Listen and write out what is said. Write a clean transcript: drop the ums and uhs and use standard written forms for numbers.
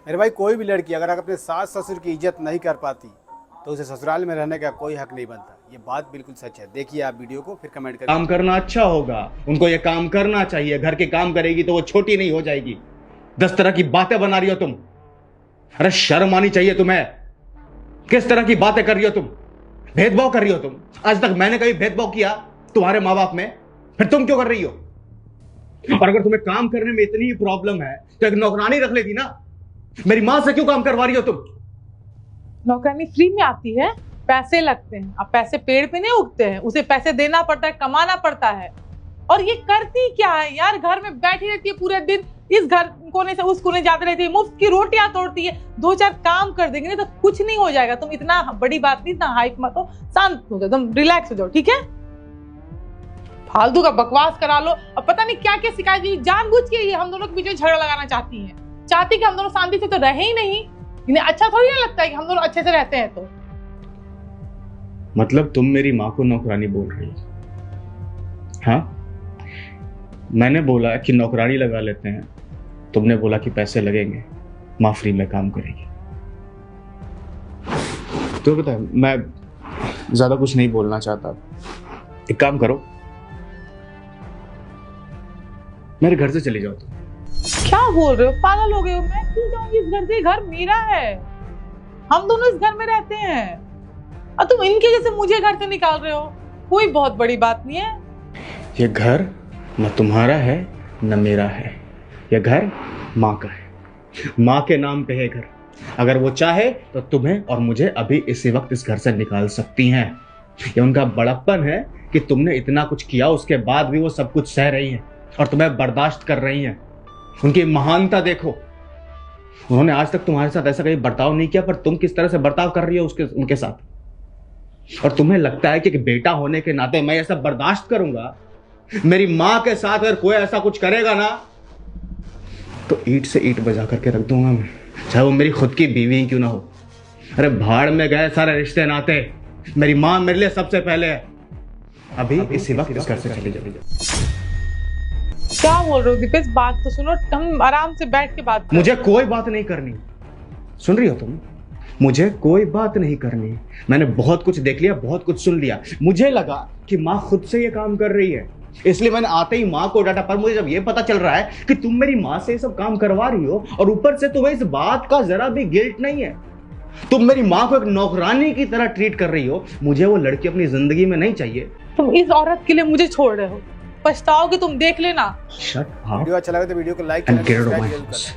मेरे भाई, कोई भी लड़की अगर अपने सास ससुर की इज्जत नहीं कर पाती तो उसे ससुराल में रहने का कोई हक नहीं बनता। ये बात बिल्कुल सच है। देखिए आप वीडियो को, फिर कमेंट करिए। काम करना अच्छा होगा, उनको ये काम करना चाहिए। घर के काम करेगी तो वो छोटी नहीं हो जाएगी। 10 तरह की बातें बना रही हो तुम। अरे शर्म आनी चाहिए तुम्हें। किस तरह की बातें कर रही हो तुम? भेदभाव कर रही हो तुम। आज तक मैंने कभी भेदभाव किया तुम्हारे माँ बाप में? फिर तुम क्यों कर रही हो? और अगर तुम्हें काम करने में इतनी ही प्रॉब्लम है तो एक नौकरानी रख लेती ना। मेरी मां से क्यों काम करवा रही हो तुम? नौकरानी फ्री में आती है, पैसे लगते हैं। अब पैसे पेड़ पे नहीं उगते हैं, उसे पैसे देना पड़ता है, कमाना पड़ता है। और ये करती क्या है यार? घर में बैठी रहती है पूरे दिन, इस घर कोने से उस कोने जाती रहती है, मुफ्त की रोटियां तोड़ती है। 2-4 काम कर देंगे नहीं तो कुछ नहीं हो जाएगा। तुम इतना बड़ी बात नहीं, इतना हाइप मत हो, शांत हो जाओ, तुम रिलैक्स हो जाओ, ठीक है? फालतू का बकवास करा लो। अब पता नहीं क्या क्या शिकायत की, जानबूझ के ये हम दोनों के बीच में झगड़ा लगाना चाहती है। चाहती कि हम दोनों शांति से तो रहे ही नहीं। इन्हें अच्छा थोड़ी ना लगता है कि हम दोनों अच्छे से रहते हैं। तो मतलब तुम मेरी मां को नौकरानी बोल रही हो? हाँ, मैंने बोला कि नौकरानी लगा लेते हैं, तुमने बोला कि पैसे लगेंगे, मां फ्री में काम करेगी। तो पता है, मैं ज्यादा कुछ नहीं बोलना चाहता। एक काम करो, मेरे घर से चले जाओ तुम। क्या बोल रहे हो? पागल हो गए हो? मैं क्यों जाऊंगी इस घर से? घर मेरा है, हम दोनों इस घर में रहते हैं। और तुम इनके जैसे मुझे घर से निकाल रहे हो? कोई बहुत बड़ी बात नहीं है। ये घर न तुम्हारा है न मेरा है। ये घर माँ का है। माँ के नाम पे है घर। अगर वो चाहे तो तुम्हें और मुझे अभी इसी वक्त इस घर से निकाल सकती हैं। ये उनका बड़प्पन है कि तुमने इतना कुछ किया, उसके बाद भी वो सब कुछ सह रही हैं और तुम्हें बर्दाश्त कर रही हैं। उनकी महानता देखो। उन्होंने आज तक तुम्हारे साथ ऐसा कभी बर्ताव नहीं किया, पर तुम किस तरह से बर्ताव कर रही हो उनके साथ। और तुम्हें लगता है कि बेटा होने के नाते मैं ये सब बर्दाश्त करूंगा? मेरी मां के साथ अगर कोई ऐसा कुछ करेगा ना तो ईंट से ईंट बजा करके रख दूंगा मैं, चाहे वो मेरी खुद की बीवी ही क्यों ना हो। अरे भाड़ में गए सारे रिश्ते नाते। मेरी मां मेरे लिए सबसे पहले है। अभी इसी वक्त इस घर से चली जाओ। क्या बोल रहे हो दीपेश? बात तो सुनो, हम आराम से बैठ के बात करें। मुझे कोई बात नहीं करनी। सुन रही हो तुम? मुझे कोई बात नहीं करनी। मैंने बहुत कुछ देख लिया, बहुत कुछ सुन लिया। मुझे लगा कि माँ खुद से ये काम कर रही है, इसलिए मैंने आते ही माँ को डांटा। पर मुझे जब ये पता चल रहा है कि तुम मेरी माँ से ये सब काम करवा रही हो और ऊपर से तुम्हें इस बात का जरा भी गिल्ट नहीं है, तुम मेरी माँ को एक नौकरानी की तरह ट्रीट कर रही हो, मुझे वो लड़की अपनी जिंदगी में नहीं चाहिए। तुम इस औरत के लिए मुझे छोड़ रहे हो, पछताओगे तुम, देख लेना। शट अप वीडियो अच्छा लगे तो वीडियो को like and get rid of my करें। house.